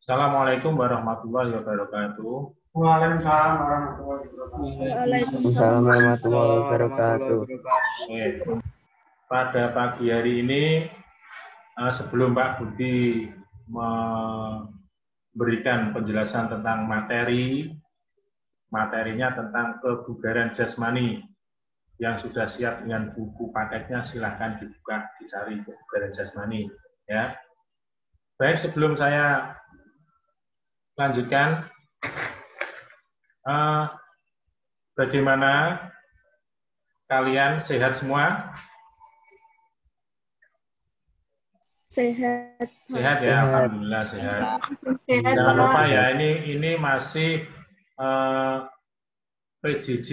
Assalamualaikum warahmatullahi wabarakatuh. Waalaikumsalam warahmatullahi wabarakatuh. Waalaikumsalam warahmatullahi wabarakatuh. Oke. Pada pagi hari ini, sebelum Pak Budi memberikan penjelasan tentang materinya tentang kebugaran jasmani yang sudah siap dengan buku paketnya, silahkan dibuka, dicari kebugaran jasmani. Ya. Baik, sebelum saya lanjutkan, bagaimana kalian, sehat semua? Sehat. Sehat ya, alhamdulillah sehat. Sehat. Jangan lupa ya, ini masih PJJ,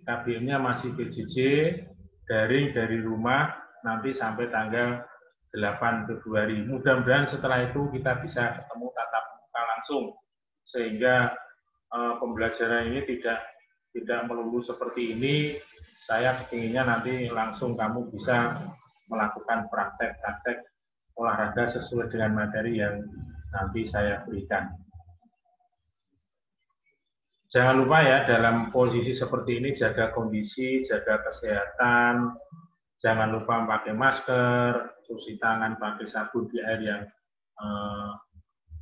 KBM-nya masih PJJ, daring dari rumah nanti sampai tanggal 8 Februari. Mudah-mudahan setelah itu kita bisa ketemu tatap muka langsung, sehingga pembelajaran ini tidak melulu seperti ini. Saya inginnya nanti langsung kamu bisa melakukan praktek-praktek olahraga sesuai dengan materi yang nanti saya berikan. Jangan lupa ya, dalam posisi seperti ini jaga kondisi, jaga kesehatan, jangan lupa pakai masker, cuci tangan pakai sabun di air yang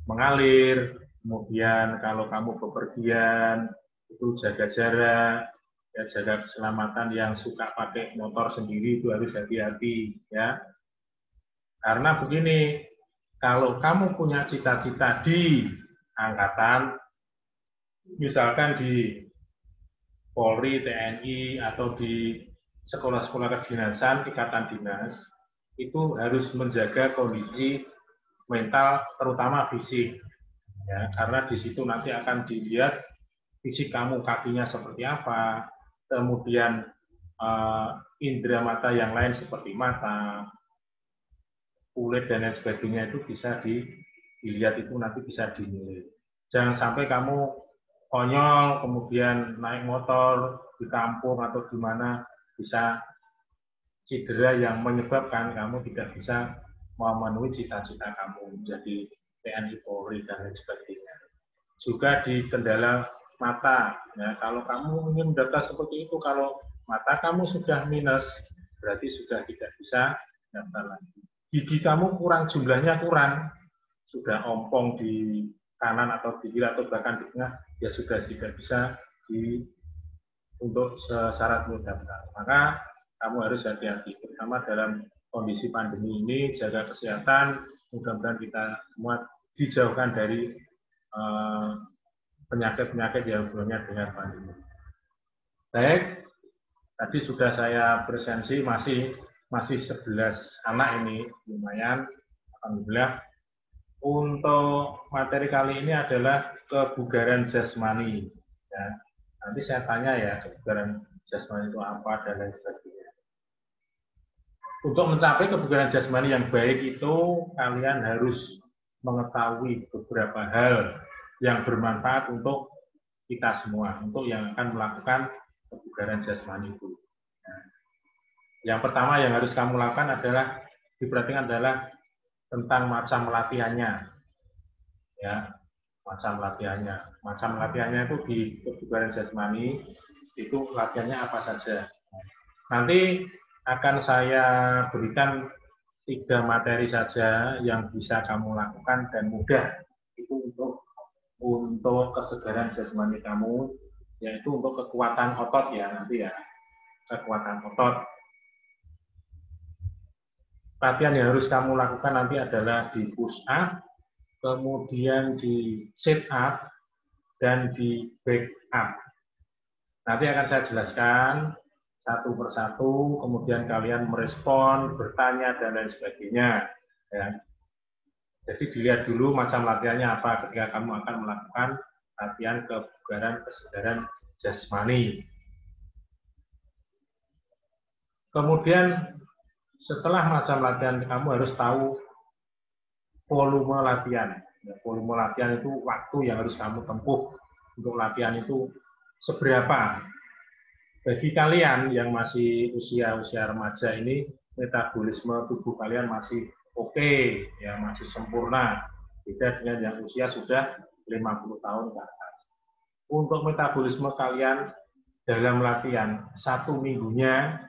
mengalir, kemudian kalau kamu bepergian itu jaga jarak, ya, jaga keselamatan. Yang suka pakai motor sendiri itu harus hati-hati ya. Karena begini, kalau kamu punya cita-cita di angkatan, misalkan di Polri, TNI, atau di sekolah-sekolah kedinasan, ikatan dinas, itu harus menjaga kondisi mental, terutama fisik. Ya, karena di situ nanti akan dilihat fisik kamu, kakinya seperti apa, kemudian indera mata yang lain seperti mata, kulit, dan lain sebagainya itu bisa dilihat, itu nanti bisa dinilai. Jangan sampai kamu konyol, kemudian naik motor di kampung atau di mana bisa cedera yang menyebabkan kamu tidak bisa memenuhi cita-cita kamu menjadi TNI, Polri, dan lain sebagainya. Juga di kendala mata, ya, kalau kamu ingin mendaftar seperti itu, kalau mata kamu sudah minus, berarti sudah tidak bisa daftar lagi. Gigi kamu kurang, jumlahnya kurang, sudah ompong di kanan atau di kiri atau bahkan di tengah, ya sudah tidak bisa untuk syarat mendaftar. Maka kamu harus hati-hati, terutama dalam kondisi pandemi ini, jaga kesehatan, mudah-mudahan kita semua dijauhkan dari penyakit-penyakit yang hubungannya dengan pandemi. Baik, tadi sudah saya presensi, masih 11 anak ini, lumayan, alhamdulillah. Untuk materi kali ini adalah kebugaran jasmani. Ya. Nanti saya tanya ya, kebugaran jasmani itu apa dan lain sebagainya. Untuk mencapai kebugaran jasmani yang baik itu, kalian harus mengetahui beberapa hal yang bermanfaat untuk kita semua, untuk yang akan melakukan kebugaran jasmani itu. Nah, yang pertama yang harus kamu lakukan adalah, diperhatikan adalah tentang macam latihannya. Ya, macam latihannya. Macam latihannya itu di kebugaran jasmani, itu latihannya apa saja. Nanti akan saya berikan 3 materi saja yang bisa kamu lakukan dan mudah itu untuk kesegaran jasmani kamu, yaitu untuk kekuatan otot ya nanti ya, kekuatan otot. Latihan yang harus kamu lakukan nanti adalah di push up, kemudian di sit up, dan di back up. Nanti akan saya jelaskan satu persatu, kemudian kalian merespon, bertanya, dan lain sebagainya. Ya. Jadi dilihat dulu macam latihannya apa ketika kamu akan melakukan latihan kebugaran kesegaran jasmani. Kemudian setelah macam latihan, kamu harus tahu volume latihan. Ya, volume latihan itu waktu yang harus kamu tempuh untuk latihan itu seberapa. Bagi kalian yang masih usia remaja ini, metabolisme tubuh kalian masih oke, ya masih sempurna. Beda dengan yang usia sudah 50 tahun ke atas. Untuk metabolisme kalian dalam latihan, 1 minggunya,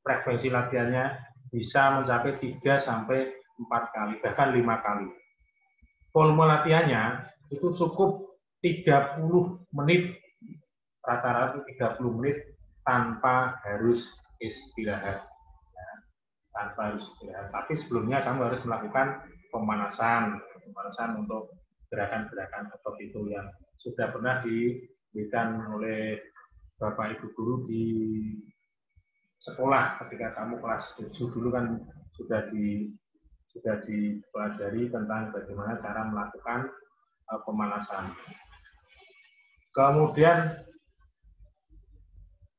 frekuensi latihannya bisa mencapai 3 sampai 4 kali, bahkan 5 kali. Volume latihannya itu cukup 30 menit, rata-rata 30 menit tanpa harus istirahat. Tanpa harus istirahat. Tapi sebelumnya kamu harus melakukan pemanasan untuk gerakan-gerakan otot itu yang sudah pernah diberikan oleh Bapak Ibu guru di sekolah ketika kamu kelas 7 dulu kan sudah dipelajari tentang bagaimana cara melakukan pemanasan. Kemudian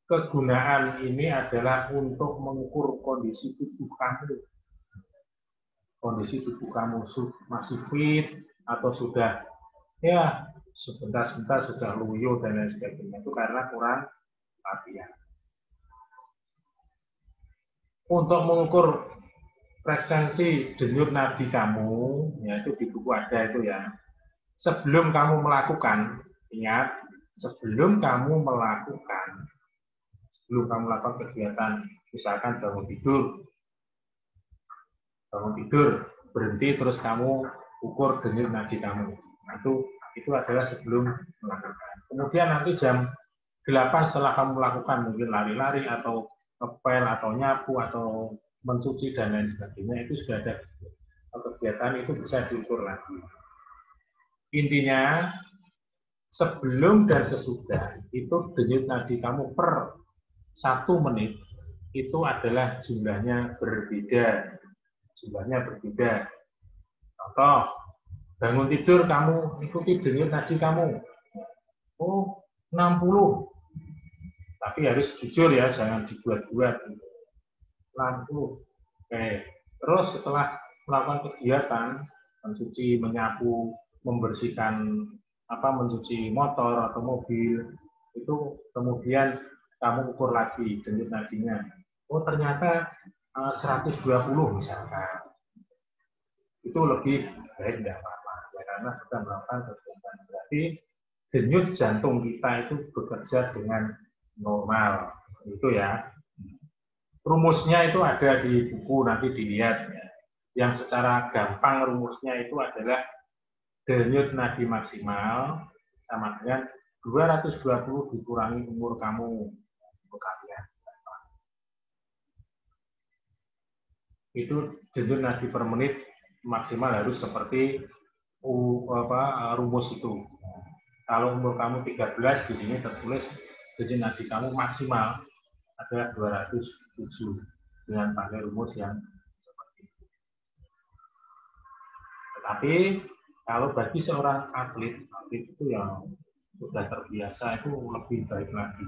kegunaan ini adalah untuk mengukur kondisi tubuh kamu. Kondisi tubuh kamu masih fit atau sudah ya sebentar-sebentar sudah loyo dan lain sebagainya. Itu karena kurang latihan. Untuk mengukur frekuensi denyut nadi kamu, yaitu di buku ada itu ya. Sebelum kamu melakukan, ingat, sebelum kamu melakukan kegiatan, misalkan bangun tidur, berhenti terus kamu ukur denyut nadi kamu. Nah, itu adalah sebelum melakukan. Kemudian nanti jam 8 setelah kamu melakukan mungkin lari-lari atau ngepel atau nyapu atau mencuci dan lain sebagainya, itu sudah ada kegiatan, itu bisa diukur lagi. Intinya sebelum dan sesudah itu denyut nadi kamu per 1 menit itu adalah jumlahnya berbeda. Contoh, bangun tidur kamu ikuti denyut nadi kamu. Oh, 60. Tapi harus jujur ya, jangan dibuat-buat. 60. Oke. Terus setelah melakukan kegiatan mencuci, menyapu, membersihkan mencuci motor atau mobil, itu kemudian kamu ukur lagi denyut nadinya. Oh, ternyata 120 misalkan. Itu lebih baik, tidak apa-apa ya, karena sudah melakukan kegiatan. Berarti denyut jantung kita itu bekerja dengan normal. Itu ya. Rumusnya itu ada di buku, nanti dilihat ya. Yang secara gampang rumusnya itu adalah denyut nadi maksimal sama dengan 220 dikurangi umur kamu. Itu denyut nadi per menit maksimal harus seperti rumus itu. Kalau umur kamu 13, di sini tertulis denyut nadi kamu maksimal adalah 207 dengan pakai rumus yang seperti itu. Tetapi kalau bagi seorang atlet itu yang sudah terbiasa itu lebih baik lagi.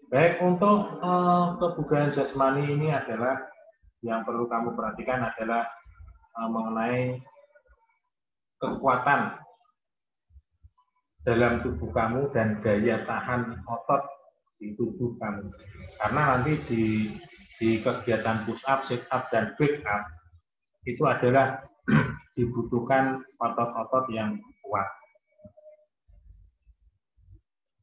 Baik, untuk kebugaran jasmani ini adalah yang perlu kamu perhatikan adalah mengenai kekuatan dalam tubuh kamu dan daya tahan otot di tubuh kamu. Karena nanti di kegiatan push up, sit up, dan back up itu adalah dibutuhkan otot-otot yang kuat.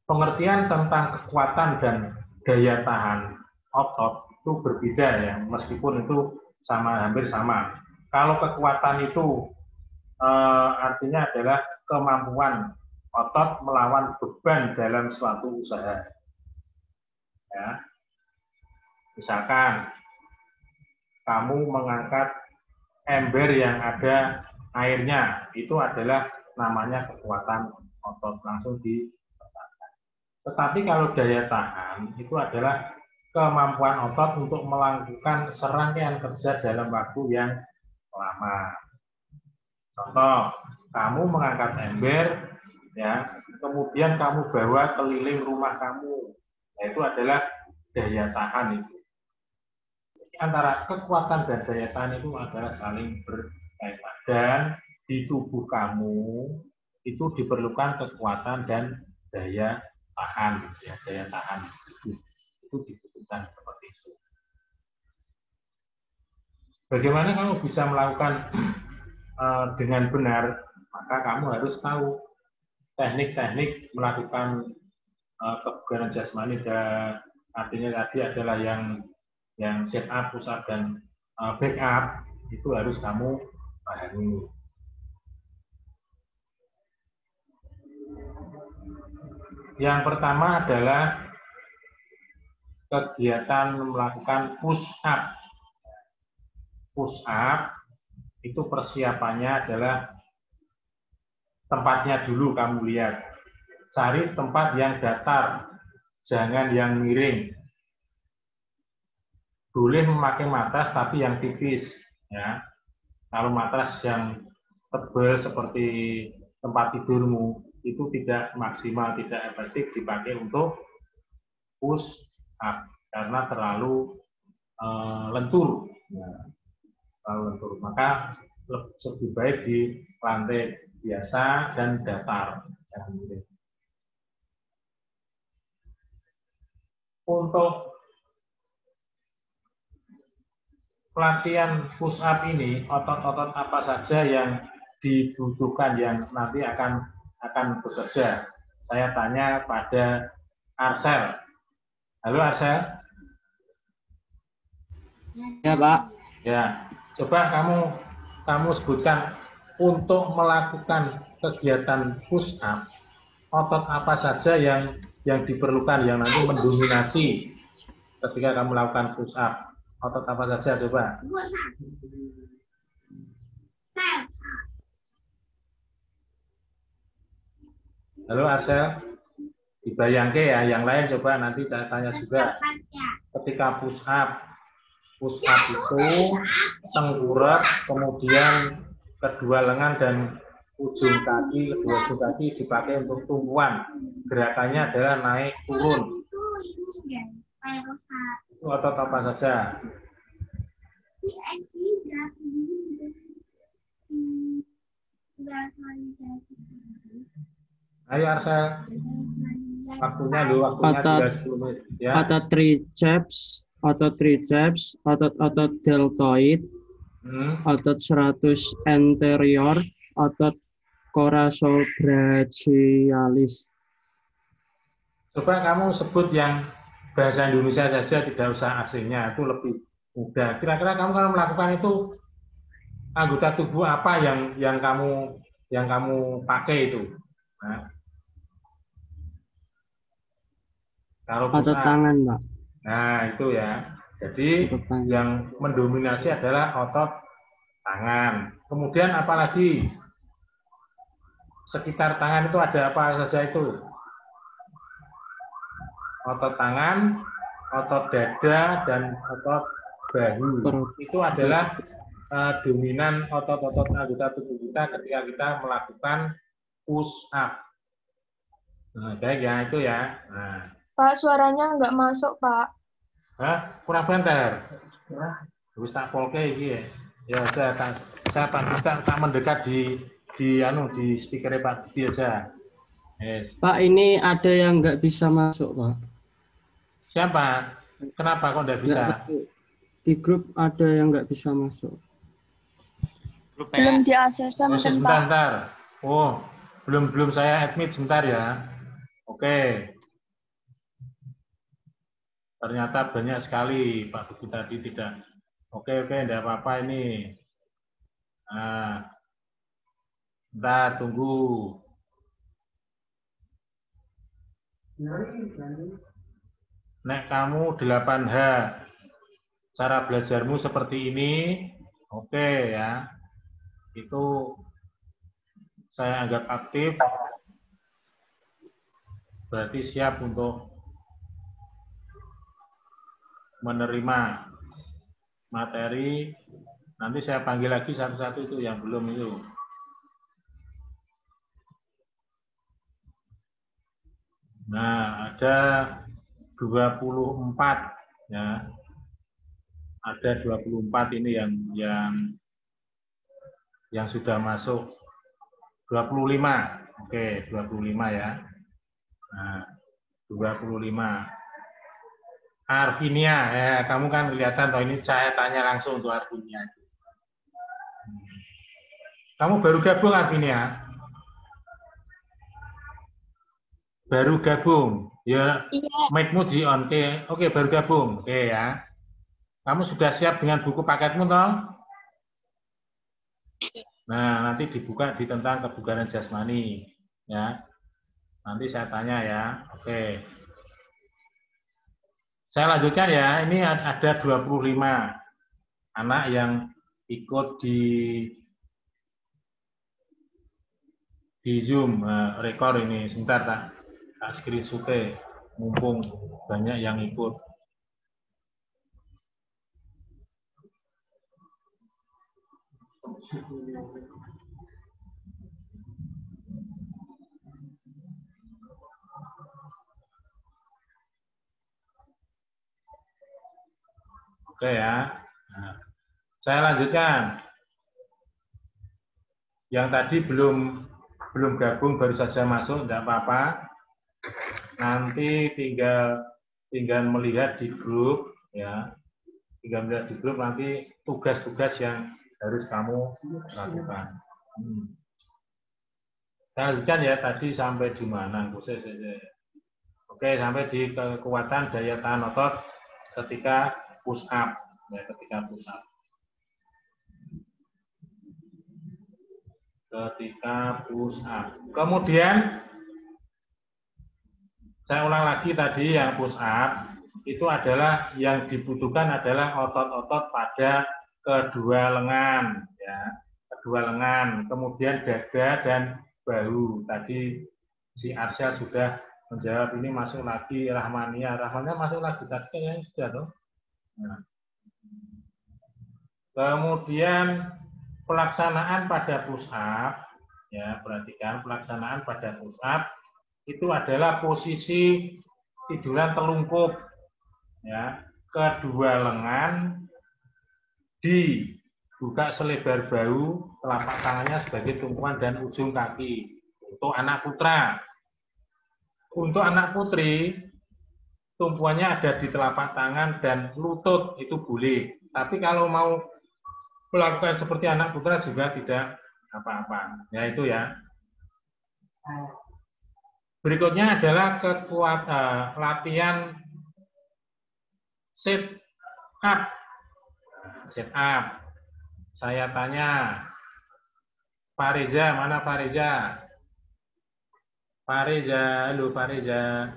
Pengertian tentang kekuatan dan daya tahan otot itu berbeda ya, meskipun itu hampir sama. Kalau kekuatan itu artinya adalah kemampuan otot melawan beban dalam suatu usaha. Ya. Misalkan kamu mengangkat ember yang ada airnya, itu adalah namanya kekuatan otot, langsung ditekankan. Tetapi kalau daya tahan itu adalah kemampuan otot untuk melakukan serangkaian kerja dalam waktu yang lama. Contoh, kamu mengangkat ember, ya, kemudian kamu bawa keliling rumah kamu, yaitu adalah daya tahan itu. Jadi, antara kekuatan dan daya tahan itu adalah saling berkaitan. Dan di tubuh kamu itu diperlukan kekuatan dan daya tahan, ya, daya tahan itu dibutuhkan seperti itu. Bagaimana kamu bisa melakukan dengan benar, maka kamu harus tahu teknik-teknik melakukan kebugaran jasmani, dan artinya tadi adalah yang set up, push up, dan back up, itu harus kamu pahami. Yang pertama adalah kegiatan melakukan push up. Push up itu persiapannya adalah tempatnya dulu kamu lihat. Cari tempat yang datar, jangan yang miring. Boleh memakai matras tapi yang tipis, ya. Kalau matras yang tebal seperti tempat tidurmu itu tidak maksimal, tidak efektif dipakai untuk push up karena terlalu lentur. Ya, terlalu lentur. Maka lebih baik di lantai biasa dan datar, jangan miring. Untuk pelatihan push up ini, otot-otot apa saja yang dibutuhkan yang nanti akan bekerja? Saya tanya pada Arsel. Halo Arsel. Ya, Pak. Ya, coba kamu sebutkan untuk melakukan kegiatan push up, otot apa saja yang diperlukan yang nanti mendominasi ketika kamu melakukan push up. Otot apa saja coba? Halo Arsel, dibayangke ya, yang lain coba nanti tanya juga. Ketika push up itu tengkurap, kemudian kedua lengan dan kedua ujung kaki dipakai untuk tumpuan. Gerakannya adalah naik turun. Itu otot apa saja? Ayo Arsel, waktunya tinggal 10 menit. Ya. Otot triceps, otot deltoid, otot serratus anterior, otot coracobrachialis. Coba kamu sebut yang bahasa Indonesia saja, tidak usah aslinya, itu lebih mudah. Kira-kira kamu kalau melakukan itu anggota tubuh apa yang kamu pakai itu? Nah, kalau Otot tangan, Pak. Nah, itu ya. Jadi yang mendominasi adalah otot tangan. Kemudian apalagi? Sekitar tangan itu ada apa saja itu? Otot tangan, otot dada, dan otot bahu. Itu adalah dominan otot-otot anggota tubuh kita ketika kita melakukan push up. Nah, baik ya, itu ya. Nah. Pak, suaranya nggak masuk, Pak. Hah? Kurang banter. Wis tak polke iki ya. Ya udah, saya tak mendekat di speaker Pak Budi aja. Yes. Pak, ini ada yang nggak bisa masuk, Pak. Siapa? Kenapa kok nggak bisa? Di grup ada yang nggak bisa masuk. Belum di ACC mungkin, Pak. Sebentar. Oh, belum saya admit, sebentar ya. Oke. Ternyata banyak sekali Pak Budi tadi tidak. Oke, enggak apa-apa ini. Nah, bentar, tunggu. Nek kamu 8H, cara belajarmu seperti ini, oke ya. Itu saya anggap aktif. Berarti siap untuk menerima materi. Nanti saya panggil lagi satu-satu itu yang belum itu. Nah, ada 24 ya. Ada 24 ini yang sudah masuk. 25. Oke, 25 ya. Nah, 25. Arvinia, ya kamu kan kelihatan toh ini saya tanya langsung untuk Arvinia. Kamu baru gabung Arvinia? Baru gabung. Ya, Iya. mic-mu di on. Oke, baru gabung. Oke ya. Kamu sudah siap dengan buku paketmu, toh? Nah, nanti dibuka di tentang kebugaran jasmani. Ya. Nanti saya tanya ya. Oke. Saya lanjutkan ya. Ini ada 25 anak yang ikut di Zoom. Rekor ini. Sebentar, tak screenshot. Mumpung banyak yang ikut. Oke ya. Nah, saya lanjutkan. Yang tadi belum gabung, baru saja masuk, tidak apa-apa. Nanti tinggal melihat di grup, ya. Tinggal melihat di grup nanti tugas-tugas yang harus kamu lakukan. Saya lanjutkan ya, tadi sampai di mana? Oke, sampai di kekuatan daya tahan otot ketika push up, ya, ketika push up. Kemudian saya ulang lagi tadi yang push up itu adalah yang dibutuhkan adalah otot-otot pada kedua lengan, ya, kedua lengan, kemudian dada dan bahu. Tadi si Arsya sudah menjawab, ini masuk lagi Rahmania masuk lagi tadi kayaknya sudah tuh. Nah. Kemudian pelaksanaan pada push up, ya, perhatikan pelaksanaan pada push up itu adalah posisi tiduran telungkup, ya, kedua lengan dibuka selebar bahu, telapak tangannya sebagai tumpuan dan ujung kaki untuk anak putra. Untuk anak putri, tumpuannya ada di telapak tangan dan lutut, itu boleh. Tapi kalau mau melakukan seperti anak putra juga tidak apa-apa. Ya itu ya. Berikutnya adalah latihan sit up. Sit up. Saya tanya, Pak Reza, mana Pak Reza? Pak Reza, halo Pak Reza.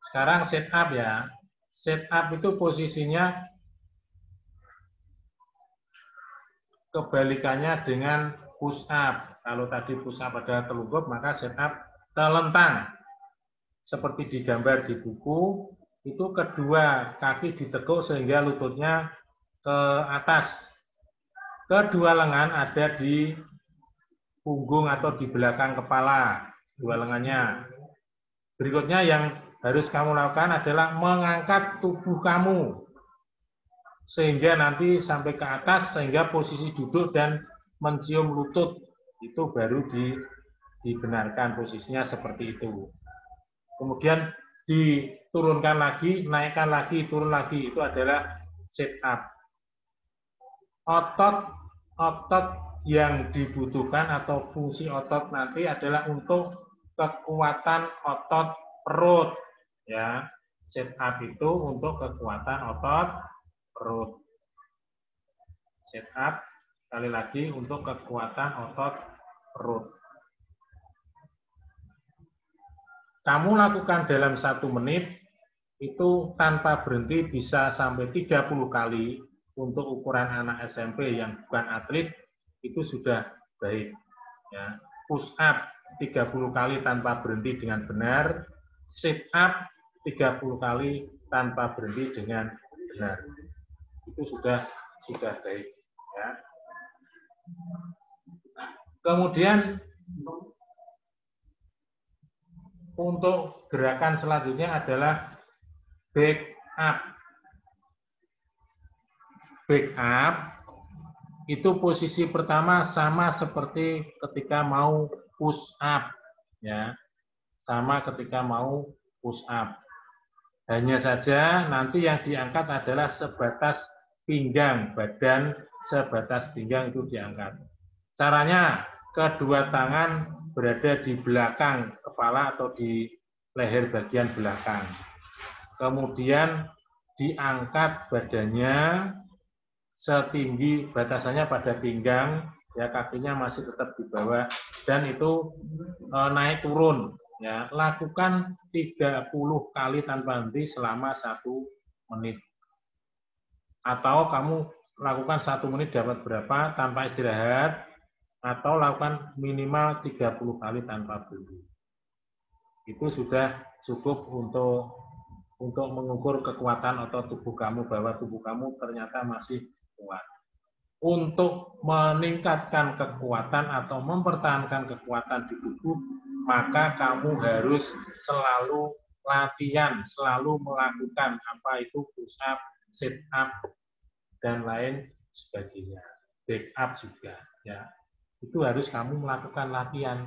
Sekarang sit up ya. Sit up itu posisinya kebalikannya dengan push up. Kalau tadi push up adalah telungkup, maka sit up telentang. Seperti digambar di buku, itu kedua kaki ditekuk sehingga lututnya ke atas. Kedua lengan ada di punggung atau di belakang kepala, dua lengannya. Berikutnya yang harus kamu lakukan adalah mengangkat tubuh kamu sehingga nanti sampai ke atas, sehingga posisi duduk dan mencium lutut itu baru dibenarkan posisinya seperti itu. Kemudian diturunkan lagi, naikkan lagi, turun lagi, itu adalah sit up. Otot yang dibutuhkan atau fungsi otot nanti adalah untuk kekuatan otot perut, ya. Sit up itu untuk kekuatan otot perut. Sit up sekali lagi untuk kekuatan otot perut. Kamu lakukan dalam 1 menit itu tanpa berhenti bisa sampai 30 kali. Untuk ukuran anak SMP yang bukan atlet itu sudah baik, ya. Push up 30 kali tanpa berhenti dengan benar, sit up 30 kali tanpa berhenti dengan benar. Itu sudah baik, ya. Kemudian untuk gerakan selanjutnya adalah back up. Back up itu posisi pertama sama seperti ketika mau push up, ya. Sama ketika mau push up. Hanya saja nanti yang diangkat adalah sebatas pinggang, badan sebatas pinggang itu diangkat. Caranya, kedua tangan berada di belakang kepala atau di leher bagian belakang. Kemudian diangkat badannya setinggi, batasannya pada pinggang, ya kakinya masih tetap di bawah, dan itu naik turun. Ya, lakukan 30 kali tanpa henti selama 1 menit. Atau kamu lakukan 1 menit dapat berapa tanpa istirahat, atau lakukan minimal 30 kali tanpa berhenti. Itu sudah cukup untuk mengukur kekuatan otot tubuh kamu, bahwa tubuh kamu ternyata masih kuat. Untuk meningkatkan kekuatan atau mempertahankan kekuatan di tubuh, maka kamu harus selalu latihan, selalu melakukan apa itu push up, sit up, dan lain sebagainya. Back up juga, ya. Itu harus kamu melakukan latihan.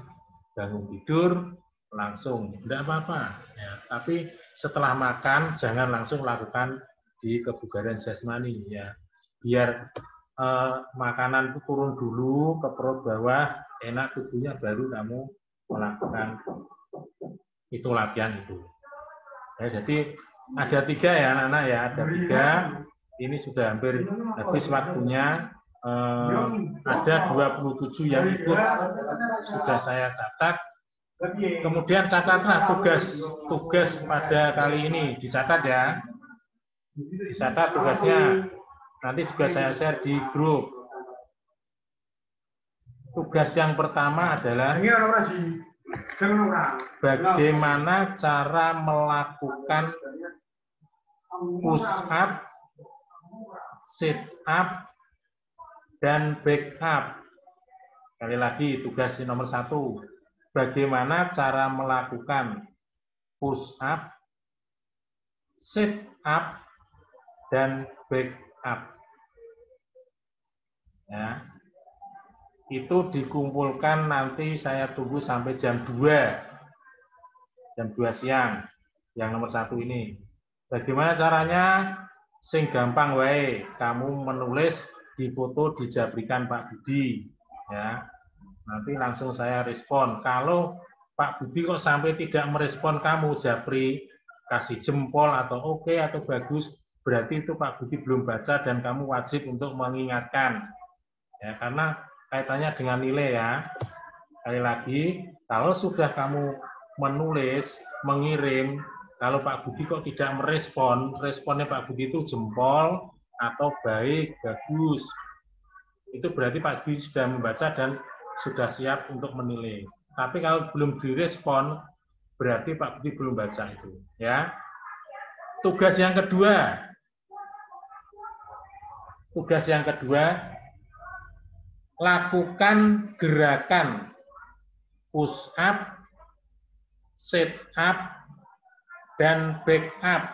Bangun tidur langsung, tidak apa-apa. Ya. Tapi setelah makan jangan langsung lakukan di kebugaran jasmani, ya. Biar makanan itu turun dulu ke perut bawah, enak tubuhnya, baru kamu melakukan itu latihan itu. Ya, jadi ada 3 ya anak-anak ya, ada 3. Ini sudah hampir habis waktunya. Ada 27 yang ikut sudah saya catat. Kemudian catatlah tugas pada kali ini, dicatat ya. Dicatat tugasnya. Nanti juga saya share di grup. Tugas yang pertama adalah bagaimana cara melakukan push up, sit up, dan back up. Sekali lagi, tugas nomor 1. Bagaimana cara melakukan push up, sit up, dan back up. Ya. Itu dikumpulkan, nanti saya tunggu sampai jam 2. Jam 2 siang. Yang nomor 1 ini. Bagaimana caranya? Sing gampang wae, kamu menulis, difoto, dijabrikan Pak Budi. Ya. Nanti langsung saya respon. Kalau Pak Budi kok sampai tidak merespon kamu, japri, kasih jempol atau oke atau bagus, berarti itu Pak Budi belum baca dan kamu wajib untuk mengingatkan. Ya, karena kaitannya dengan nilai ya. Sekali lagi, kalau sudah kamu menulis, mengirim, kalau Pak Budi kok tidak merespon, responnya Pak Budi itu jempol atau baik, bagus. Itu berarti Pak Budi sudah membaca dan sudah siap untuk menilai. Tapi kalau belum direspon, berarti Pak Budi belum baca itu. Ya. Tugas yang kedua. Lakukan gerakan push up, sit up, dan back up.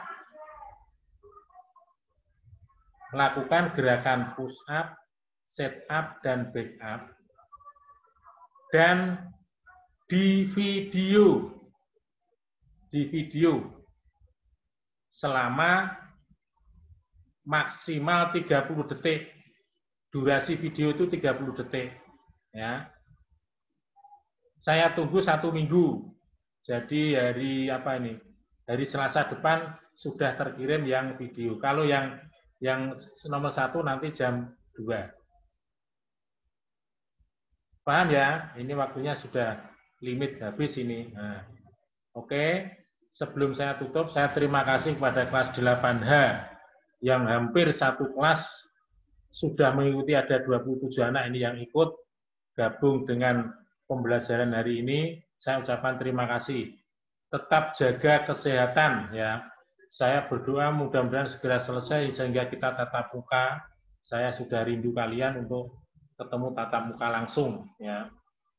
Lakukan gerakan push up, sit up, dan back up. Dan di video selama maksimal 30 detik. Durasi video itu 30 detik. Ya. Saya tunggu 1 minggu. Jadi hari apa ini? Hari Selasa depan sudah terkirim yang video. Kalau yang nomor 1 nanti jam 2. Paham ya? Ini waktunya sudah limit habis ini. Nah, oke. Sebelum saya tutup, saya terima kasih kepada kelas 8H yang hampir satu kelas sudah mengikuti, ada 27 anak ini yang ikut gabung dengan pembelajaran hari ini. Saya ucapkan terima kasih. Tetap jaga kesehatan ya. Saya berdoa mudah-mudahan segera selesai sehingga kita tatap muka. Saya sudah rindu kalian untuk ketemu tatap muka langsung ya.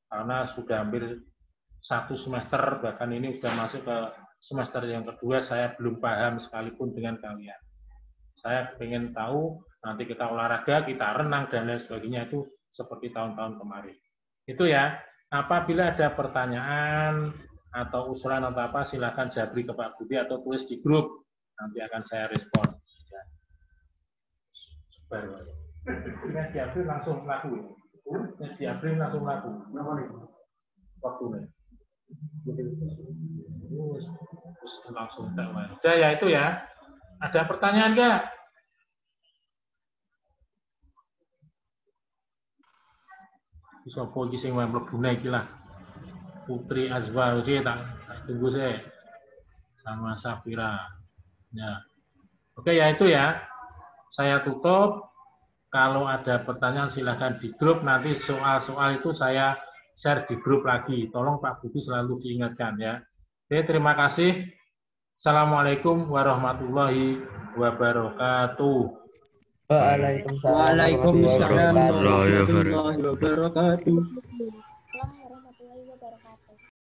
Karena sudah hampir 1 semester, bahkan ini sudah masuk ke semester yang kedua, saya belum paham sekalipun dengan kalian. Saya ingin tahu nanti kita olahraga, kita renang dan lain sebagainya itu seperti tahun-tahun kemarin. Itu ya. Apabila ada pertanyaan atau usulan atau apa, silakan japri ke Pak Budi atau tulis di grup. Nanti akan saya respon. Ya. Baru. Ini di April langsung laku. Ini di April langsung laku. Waktunya. Terus langsung tak. Udah ya itu ya. Ada pertanyaan nggak? Bisa pergi sing mlebu iki lah. Putri Azwa iki tak tunggu saya sama Safira. Ya. Oke ya itu ya. Saya tutup. Kalau ada pertanyaan silahkan di grup. Nanti soal-soal itu saya share di grup lagi. Tolong Pak Budi selalu diingatkan ya. Oke, terima kasih. Assalamualaikum warahmatullahi wabarakatuh. Waalaikumsalam Waalaikumsalam warahmatullahi wabarakatuh. warahmatullahi wabarakatuh.